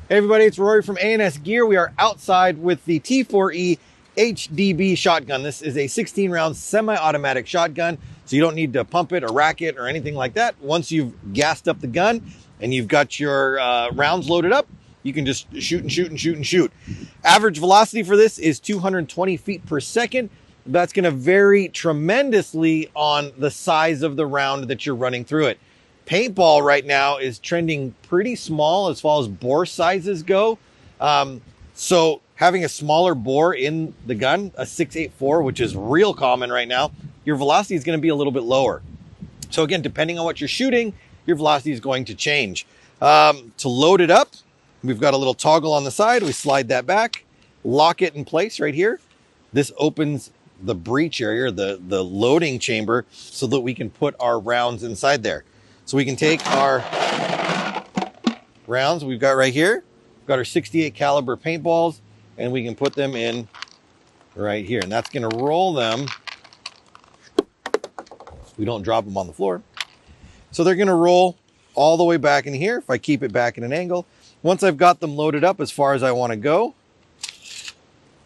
Hey everybody, it's Rory from A&S Gear. We are outside with the T4E HDB shotgun. This is a 16 round semi-automatic shotgun, so you don't need to pump it or rack it or anything like that. Once you've gassed up the gun and you've got your rounds loaded up, you can just shoot and shoot and shoot and shoot. Average velocity for this is 220 feet per second. That's going to vary tremendously on the size of the round that you're running through it. Paintball right now is trending pretty small as far as bore sizes go. So having a smaller bore in the gun, a 6.84, which is real common right now, your velocity is going to be a little bit lower. So again, depending on what you're shooting, your velocity is going to change. To load it up, we've got a little toggle on the side. We slide that back, lock it in place right here. This opens the breech area, the loading chamber, so that we can put our rounds inside there. So we can take our rounds we've got right here, we've got our 68 caliber paintballs, and we can put them in right here. And that's gonna roll them. We don't drop them on the floor. So they're gonna roll all the way back in here if I keep it back in an angle. Once I've got them loaded up as far as I wanna go,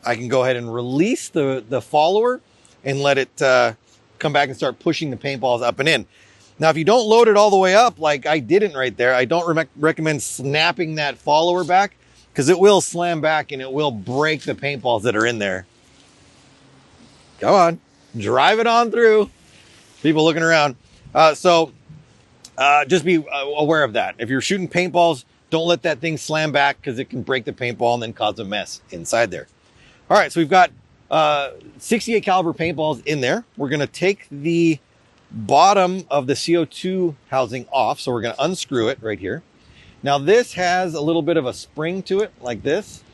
I can go ahead and release the follower and let it come back and start pushing the paintballs up and in. Now, if you don't load it all the way up, like I didn't right there, I don't recommend snapping that follower back because it will slam back and it will break the paintballs that are in there. Come on, drive it on through. People looking around. Just be aware of that. If you're shooting paintballs, don't let that thing slam back because it can break the paintball and then cause a mess inside there. All right, so we've got 68 caliber paintballs in there. We're gonna take the bottom of the CO2 housing off. So we're going to unscrew it right here. Now this has a little bit of a spring to it like this.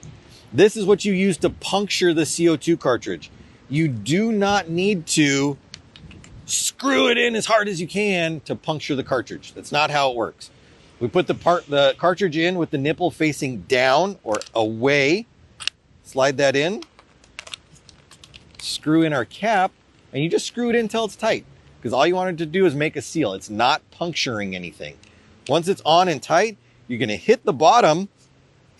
This is what you use to puncture the CO2 cartridge. You do not need to screw it in as hard as you can to puncture the cartridge. That's not how it works. We put the cartridge in with the nipple facing down or away. Slide that in. Screw in our cap, and you just screw it in until it's tight. Because all you wanted to do is make a seal. It's not puncturing anything. Once it's on and tight, you're going to hit the bottom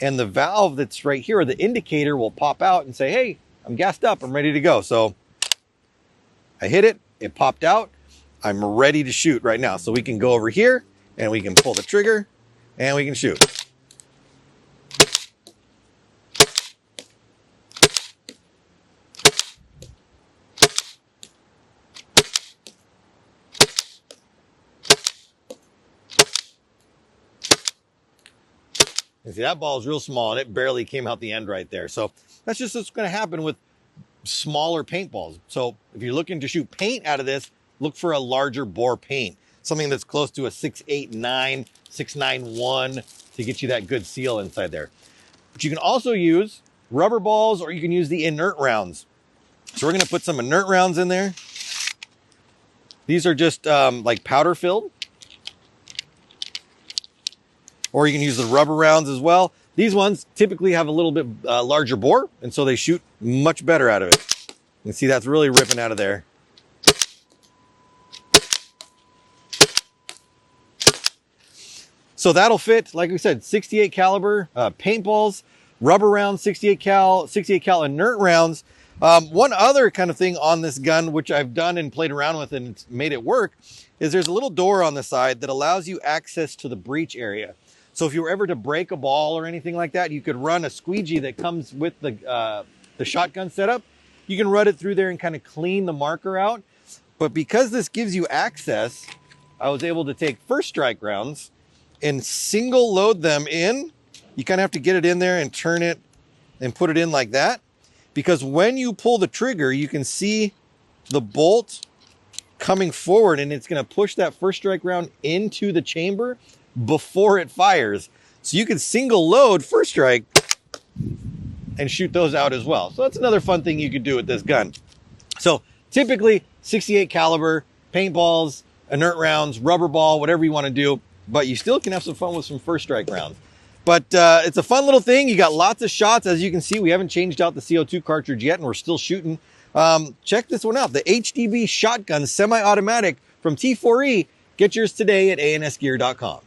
and the valve that's right here, or the indicator, will pop out and say, hey, I'm gassed up. I'm ready to go. So I hit it. It popped out. I'm ready to shoot right now. So we can go over here and we can pull the trigger and we can shoot. And see, that ball is real small and it barely came out the end right there. So that's just what's going to happen with smaller paintballs. So if you're looking to shoot paint out of this, look for a larger bore paint, something that's close to a 689, 691 to get you that good seal inside there. But you can also use rubber balls, or you can use the inert rounds. So we're going to put some inert rounds in there. These are just like powder filled. Or you can use the rubber rounds as well. These ones typically have a little bit larger bore, and so they shoot much better out of it. You can see that's really ripping out of there. So that'll fit, like we said, 68 caliber paintballs, rubber rounds, 68 cal inert rounds. One other kind of thing on this gun, which I've done and played around with and it's made it work, is there's a little door on the side that allows you access to the breech area. So if you were ever to break a ball or anything like that, you could run a squeegee that comes with the shotgun setup. You can run it through there and kind of clean the marker out. But because this gives you access, I was able to take first strike rounds and single load them in. You kind of have to get it in there and turn it and put it in like that. Because when you pull the trigger, you can see the bolt coming forward and it's going to push that first strike round into the chamber before it fires. So you can single load first strike and shoot those out as well. So that's another fun thing you could do with this gun. So typically 68 caliber paintballs, inert rounds, rubber ball, whatever you want to do, but you still can have some fun with some first strike rounds. But it's a fun little thing. You got lots of shots. As you can see, we haven't changed out the CO2 cartridge yet and we're still shooting. Check this one out, the HDB shotgun semi-automatic from T4E. Get yours today at ansgear.com.